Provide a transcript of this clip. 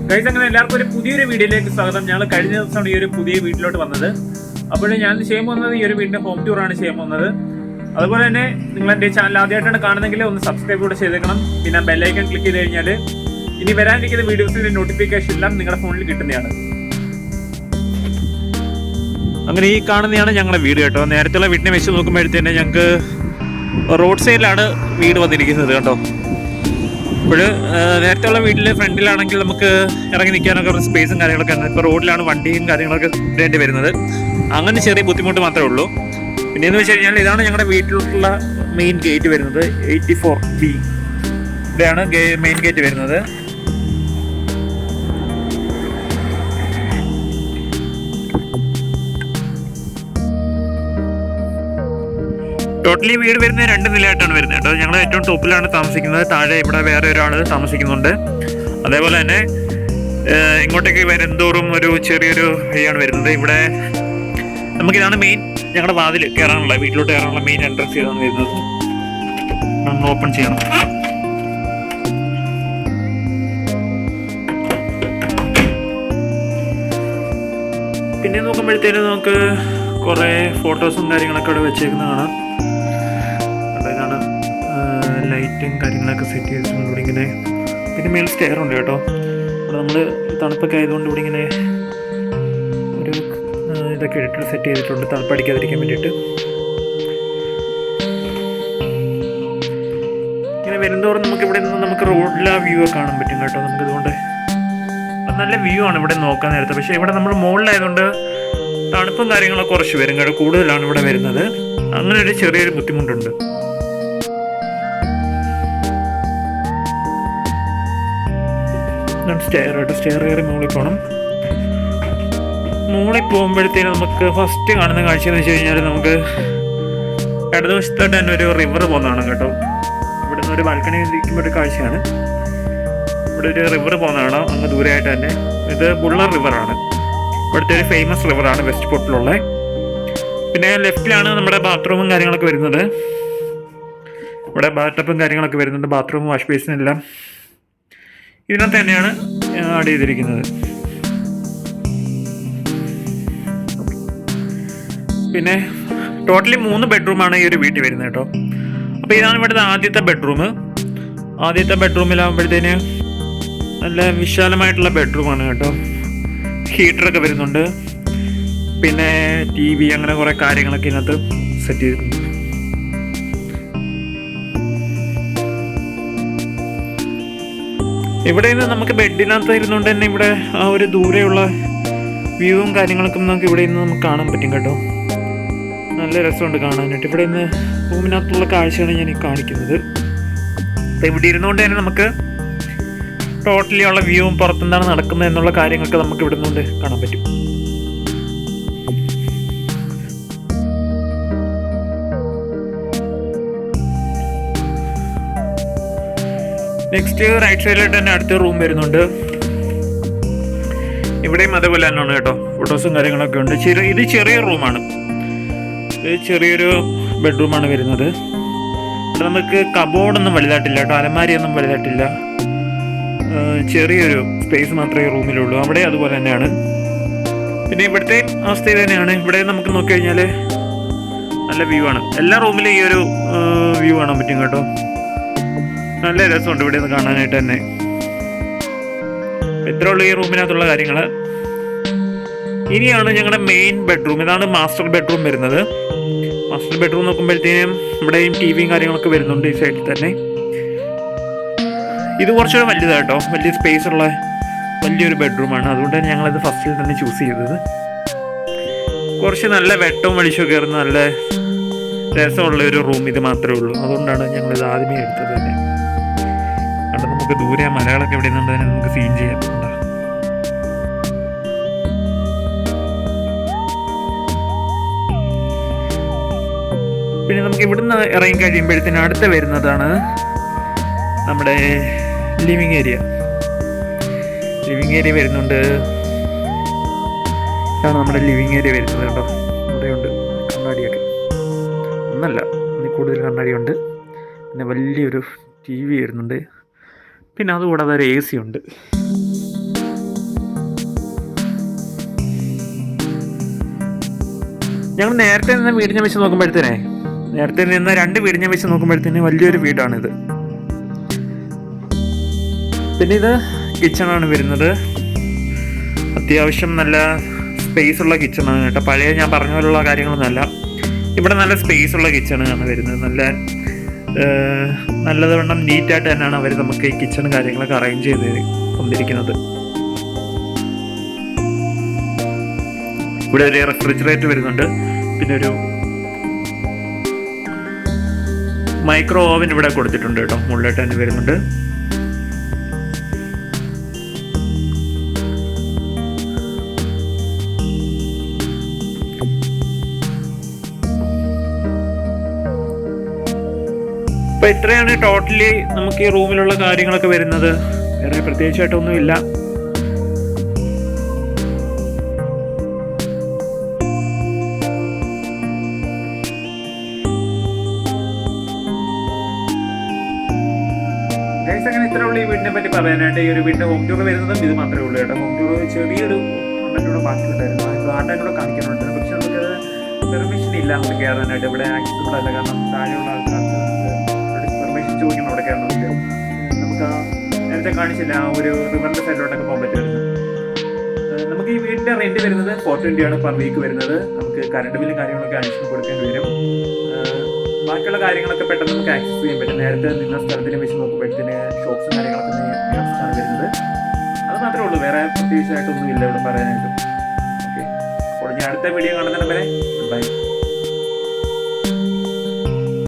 Guys, അങ്ങനെ എല്ലാവർക്കും ഒരു പുതിയൊരു വീഡിയോയിലേക്ക് സ്വാഗതം. ഞങ്ങൾ കഴിഞ്ഞ ദിവസമാണ് ഈ ഒരു പുതിയ വീട്ടിലോട്ട് വന്നത്. അപ്പോൾ ഞാൻ ചെയ്യാൻ പോകുന്നത് ഈ ഒരു വീടിന്റെ ഹോം ടൂർ ആണ് ചെയ്യാൻ പോകുന്നത്. അതുപോലെ തന്നെ നിങ്ങൾ എൻ്റെ ചാനൽ ആദ്യമായിട്ടാണ് കാണുന്നതെങ്കിൽ ഒന്ന് സബ്സ്ക്രൈബ് കൂടെ ചെയ്തേക്കണം. പിന്നെ ബെല്ലൈക്കൺ ക്ലിക്ക് ചെയ്ത് കഴിഞ്ഞാൽ ഇനി വരാനിരിക്കുന്ന വീഡിയോസിന്റെ നോട്ടിഫിക്കേഷൻ എല്ലാം നിങ്ങളുടെ ഫോണിൽ കിട്ടുന്നതാണ്. അങ്ങനെ ഈ കാണുന്നതാണ് ഞങ്ങളുടെ വീട് കേട്ടോ. നേരത്തെയുള്ള വീടിനെ വെച്ച് നോക്കുമ്പോഴത്തേനെ ഞങ്ങൾക്ക് റോഡ് സൈഡിലാണ് വീട് വന്നിരിക്കുന്നത് കേട്ടോ. ഇപ്പോൾ നേരത്തെയുള്ള വീട്ടിൽ ഫ്രണ്ടിലാണെങ്കിൽ നമുക്ക് ഇറങ്ങി നിൽക്കാനൊക്കെ കുറച്ച് സ്പേസും കാര്യങ്ങളൊക്കെ ഉണ്ട്. ഇപ്പോൾ റോഡിലാണ് വണ്ടിയും കാര്യങ്ങളൊക്കെ ഇടേണ്ടി വരുന്നത്. അങ്ങനെ ചെറിയ ബുദ്ധിമുട്ട് മാത്രമേ ഉള്ളൂ. പിന്നെയെന്ന് വെച്ച് കഴിഞ്ഞാൽ ഇതാണ് ഞങ്ങളുടെ വീട്ടിലുള്ള മെയിൻ ഗേറ്റ് വരുന്നത്. 84B ഇവിടെയാണ് മെയിൻ ഗേറ്റ് വരുന്നത്. ടോട്ടലി വീട് വരുന്നത് 2 നിലയായിട്ടാണ് വരുന്നത് കേട്ടോ. ഞങ്ങൾ ഏറ്റവും ടോപ്പിലാണ് താമസിക്കുന്നത്. താഴെ ഇവിടെ വേറെ ഒരാൾ താമസിക്കുന്നുണ്ട്. അതേപോലെ തന്നെ ഇങ്ങോട്ടേക്ക് വരുന്തോറും ഒരു ചെറിയൊരു വഴിയാണ് വരുന്നത്. ഇവിടെ നമുക്കിതാണ് മെയിൻ ഞങ്ങളുടെ വാതിൽ കയറാനുള്ള, വീട്ടിലോട്ട് കയറാനുള്ള മെയിൻ എൻട്രൻസ് ചെയ്താണ് വരുന്നത്. ഒന്ന് ഓപ്പൺ ചെയ്യണം. പിന്നെ നോക്കുമ്പോഴത്തേനും നമുക്ക് കുറേ ഫോട്ടോസും കാര്യങ്ങളൊക്കെ ഇവിടെ വെച്ചേക്കുന്ന കാണാം. ഇതാണ് ലൈറ്റും കാര്യങ്ങളൊക്കെ സെറ്റ് ചെയ്തിട്ടുണ്ട് ഇവിടെ ഇങ്ങനെ. പിന്നെ മേൽ സ്റ്റെയർ ഉണ്ട് കേട്ടോ. ഇവിടെ നമ്മൾ തണുപ്പൊക്കെ ആയതുകൊണ്ട് ഇവിടെ ഇങ്ങനെ ഒരു ഇതൊക്കെ ഇട്ടിട്ട് സെറ്റ് ചെയ്തിട്ടുണ്ട് തണുപ്പടിക്കാതിരിക്കാൻ വേണ്ടിയിട്ട്. ഇങ്ങനെ വരുന്നതോറും നമുക്ക് ഇവിടെ നിന്ന് നമുക്ക് റോഡിലെ വ്യൂ ഒക്കെ കാണാൻ പറ്റും കേട്ടോ. നമുക്കിതുകൊണ്ട് നല്ല വ്യൂ ആണ് ഇവിടെ നോക്കാൻ നേരത്തെ. പക്ഷേ ഇവിടെ നമ്മൾ മുകളിലായതുകൊണ്ട് തണുപ്പും കാര്യങ്ങളൊക്കെ കുറച്ച് വരും കേട്ടോ. കൂടുതലാണ് ഇവിടെ വരുന്നത്. അങ്ങനെ ഒരു ചെറിയൊരു ബുദ്ധിമുട്ടുണ്ട്. സ്റ്റെയർ കയറി മുകളിൽ പോകണം. മുകളിൽ പോകുമ്പോഴത്തേനും നമുക്ക് ഫസ്റ്റ് കാണുന്ന കാഴ്ച എന്ന് വെച്ച് കഴിഞ്ഞാൽ നമുക്ക് ഇടതുവശത്തോട്ട് തന്നെ ഒരു റിവർ പോകുന്നതാണ് കേട്ടോ. ഇവിടെ നിന്ന് ഒരു ബാൽക്കണി ഇരിക്കുമ്പോൾ ഒരു കാഴ്ചയാണ്. ഇവിടെ ഒരു റിവർ പോകുന്നതാണ് അങ്ങ് ദൂരെയായിട്ട് തന്നെ. ഇത് ബുള്ളർ റിവറാണ്. ഇവിടുത്തെ ഒരു ഫേമസ് റിവറാണ് വെസ്റ്റ് പോർട്ടിലുള്ള. പിന്നെ ലെഫ്റ്റിലാണ് നമ്മുടെ ബാത്റൂമും കാര്യങ്ങളൊക്കെ വരുന്നത്. ഇവിടെ ബാത്ടബും കാര്യങ്ങളൊക്കെ വരുന്നുണ്ട്. ബാത്റൂമും വാഷ് ബേസിനും എല്ലാം ഇതിനകത്ത് തന്നെയാണ് ആഡ് ചെയ്തിരിക്കുന്നത്. പിന്നെ ടോട്ടലി 3 ബെഡ്റൂമാണ് ഈ ഒരു വീട്ടിൽ വരുന്നത് കേട്ടോ. അപ്പോൾ ഇതാണ് ഇവിടുത്തെ ആദ്യത്തെ ബെഡ്റൂം. ആദ്യത്തെ ബെഡ്റൂമിലാകുമ്പോഴത്തേന് നല്ല വിശാലമായിട്ടുള്ള ബെഡ്റൂമാണ് കേട്ടോ. ഹീറ്ററൊക്കെ വരുന്നുണ്ട്. പിന്നെ TV അങ്ങനെ കുറേ കാര്യങ്ങളൊക്കെ ഇതിനകത്ത് സെറ്റ് ചെയ്തിട്ടുണ്ട്. ഇവിടെ നിന്ന് നമുക്ക് ബെഡിനകത്ത് ഇരുന്നുകൊണ്ട് തന്നെ ഇവിടെ ആ ഒരു ദൂരെയുള്ള വ്യൂവും കാര്യങ്ങളൊക്കെ നമുക്ക് ഇവിടെ നിന്ന് നമുക്ക് കാണാൻ പറ്റും കേട്ടോ. നല്ല രസമുണ്ട് കാണാനായിട്ട്. ഇവിടെ നിന്ന് റൂമിനകത്തുള്ള കാഴ്ചയാണ് ഞാൻ ഈ കാണിക്കുന്നത്. അപ്പോൾ ഇവിടെ ഇരുന്നുകൊണ്ട് തന്നെ നമുക്ക് ടോട്ടലി ഉള്ള വ്യൂവും പുറത്തെന്താണ് നടക്കുന്നത് എന്നുള്ള കാര്യങ്ങളൊക്കെ നമുക്ക് ഇവിടെ നിന്നുകൊണ്ട് കാണാൻ പറ്റും. നെക്സ്റ്റ് റൈറ്റ് സൈഡിലായിട്ട് തന്നെ അടുത്ത റൂം വരുന്നുണ്ട്. ഇവിടെയും അതേപോലെ തന്നെയാണ് കേട്ടോ. ഫോട്ടോസും കാര്യങ്ങളൊക്കെ ഉണ്ട്. ഇത് ചെറിയ റൂമാണ്. ഇത് ചെറിയൊരു ബെഡ്റൂമാണ് വരുന്നത്. ഇവിടെ നമുക്ക് കബോർഡൊന്നും വലുതായിട്ടില്ല കേട്ടോ. അലമാരിയൊന്നും വലുതായിട്ടില്ല. ചെറിയൊരു സ്പേസ് മാത്രമേ റൂമിലുള്ളൂ. അവിടെ അതുപോലെ തന്നെയാണ്. പിന്നെ ഇവിടുത്തെ അവസ്ഥ തന്നെയാണ്. ഇവിടെ നമുക്ക് നോക്കിക്കഴിഞ്ഞാൽ നല്ല വ്യൂ ആണ്. എല്ലാ റൂമിലും ഈ ഒരു വ്യൂ കാണാൻ പറ്റും കേട്ടോ. നല്ല രസമുണ്ട് ഇവിടെ നിന്ന് കാണാനായിട്ട് തന്നെ. ഇത്രേ ഉള്ളൂ ഈ റൂമിനകത്തുള്ള കാര്യങ്ങൾ. ഇനിയാണ് ഞങ്ങളുടെ മെയിൻ ബെഡ്റൂം. ഇതാണ് മാസ്റ്റർ ബെഡ്റൂം വരുന്നത്. മാസ്റ്റർ ബെഡ്റൂം നോക്കുമ്പോഴത്തേനും ഇവിടെയും TVയും കാര്യങ്ങളൊക്കെ വരുന്നുണ്ട് ഈ സൈഡിൽ തന്നെ. ഇത് കുറച്ചുകൂടെ വലുതാട്ടോ. വലിയ സ്പേസ് ഉള്ള വലിയൊരു ബെഡ്റൂമാണ്. അതുകൊണ്ട് തന്നെ ഞങ്ങളിത് ഫസ്റ്റിൽ തന്നെ ചൂസ് ചെയ്തത്. കുറച്ച് നല്ല വെട്ടവും വെളിച്ചവും കയറുന്ന നല്ല രസമുള്ള ഒരു റൂം ഇത് മാത്രമേ ഉള്ളൂ. അതുകൊണ്ടാണ് ഞങ്ങളിത് ആദ്യമേ എടുത്തത് തന്നെ. അവിടെ നമുക്ക് ദൂരെ മലകളൊക്കെ ഇവിടെ നിന്നുണ്ട് തന്നെ നമുക്ക് സീൻ ചെയ്യാം. പിന്നെ നമുക്ക് ഇവിടുന്ന് ഇറങ്ങി കഴിയുമ്പോഴത്തേനും അടുത്ത് വരുന്നതാണ് നമ്മുടെ ലിവിങ് ഏരിയ. ലിവിങ് ഏരിയ വരുന്നുണ്ട്. ഇതാണ് നമ്മുടെ ലിവിങ് ഏരിയ വരുന്നത് കേട്ടോ. ഇവിടെയുണ്ട് കണ്ണാടിയൊക്കെ. ഒന്നല്ല, ഇതിൽ കൂടുതൽ കണ്ണാടിയുണ്ട്. പിന്നെ വലിയൊരു TV വരുന്നുണ്ട്. പിന്നെ അതുകൂടാതെ ഒരു AC ഉണ്ട്. ഞങ്ങൾ നേരത്തെ നിന്ന് വീടിനെ വെച്ച് നോക്കുമ്പോഴത്തേനെ നേരത്തെ നിന്ന് 2 വീടിനെ വെച്ച് നോക്കുമ്പോഴത്തേന് വലിയൊരു വീടാണിത്. പിന്നെ ഇത് കിച്ചണാണ് വരുന്നത്. അത്യാവശ്യം നല്ല സ്പേസ് ഉള്ള കിച്ചണാണ് കേട്ടോ. പഴയ ഞാൻ പറഞ്ഞ പോലുള്ള കാര്യങ്ങളൊന്നുമല്ല. ഇവിടെ നല്ല സ്പേസ് ഉള്ള കിച്ചണാണ് വരുന്നത്. നല്ലതുവണ്ണം നീറ്റായിട്ട് തന്നെയാണ് അവർ നമുക്ക് ഈ കിച്ചൺ കാര്യങ്ങളൊക്കെ അറേഞ്ച് ചെയ്ത് തന്നിരിക്കുന്നത്. ഇവിടെ ഒരു റെഫ്രിജറേറ്റർ വരുന്നുണ്ട്. പിന്നെ ഒരു മൈക്രോ ഓവൻ ഇവിടെ കൊടുത്തിട്ടുണ്ട് കേട്ടോ. മുകളിലായിട്ട് തന്നെ വരുന്നുണ്ട്. അപ്പോൾ ഇത്രയാണ് ടോട്ടലി നമുക്ക് ഈ റൂമിലുള്ള കാര്യങ്ങളൊക്കെ വരുന്നത്. വേറെ പ്രത്യേകിച്ചായിട്ടൊന്നുമില്ല. അങ്ങനെ ഇത്ര ഉള്ളൂ ഈ വീടിനെ പറ്റി പറയാനായിട്ട്. ഈ ഒരു വീടിന്റെ ഹോം ടൂർ വരുന്നതും ഇത് മാത്രമേ ഉള്ളൂ കേട്ടോ. ഹോം ടൂർ ചെറിയൊരു കണ്ടന്റൂടെ ബാക്കിയുണ്ടായിരുന്നു. ഗാർഡനൂടെ കാണിക്കാനുണ്ട്. പക്ഷെ നമുക്കത് പെർമിഷൻ ഇല്ല നമുക്ക് കയറാനായിട്ട്. ഇവിടെ ആക്സസിബിൾ അല്ല. കാരണം താഴെയുള്ള ആൾക്കാർക്ക് പെർമിഷൻ ചോദിക്കണം അവിടെ കയറണമെങ്കിൽ. നമുക്ക് നേരത്തെ കാണിച്ചില്ല ആ ഒരു റിവറിന്റെ സൈഡിലോട്ടൊക്കെ പോകാൻ പറ്റുമായിരുന്നു. നമുക്ക് ഈ വീടിന്റെ റെന്റ് വരുന്നത് 420 ആണ് പെർ വീക്ക് വരുന്നത്. നമുക്ക് കറണ്ട് ബില്ലും കാര്യങ്ങളൊക്കെ അഡീഷണൽ കൊടുക്കേണ്ടി വരും. ബാക്കിയുള്ള കാര്യങ്ങളൊക്കെ പെട്ടെന്ന് നമുക്ക് ആക്സസ് ചെയ്യാൻ പറ്റും. നേരത്തെ നിന്ന സ്ഥലത്തിനെ വെച്ച് നോക്കുമ്പോഴത്തേന് ഷോപ്സും കാര്യങ്ങളൊക്കെ ആണ് വരുന്നത്. അത് മാത്രമേ ഉള്ളൂ. വേറെ പ്രത്യേകിച്ചായിട്ടൊന്നും ഇല്ല ഇവിടെ പറയാനായിട്ട്. ഓക്കെ, അപ്പോൾ ഞാൻ അടുത്ത വീഡിയോ കാണുന്നതിന് വരെ ബൈ.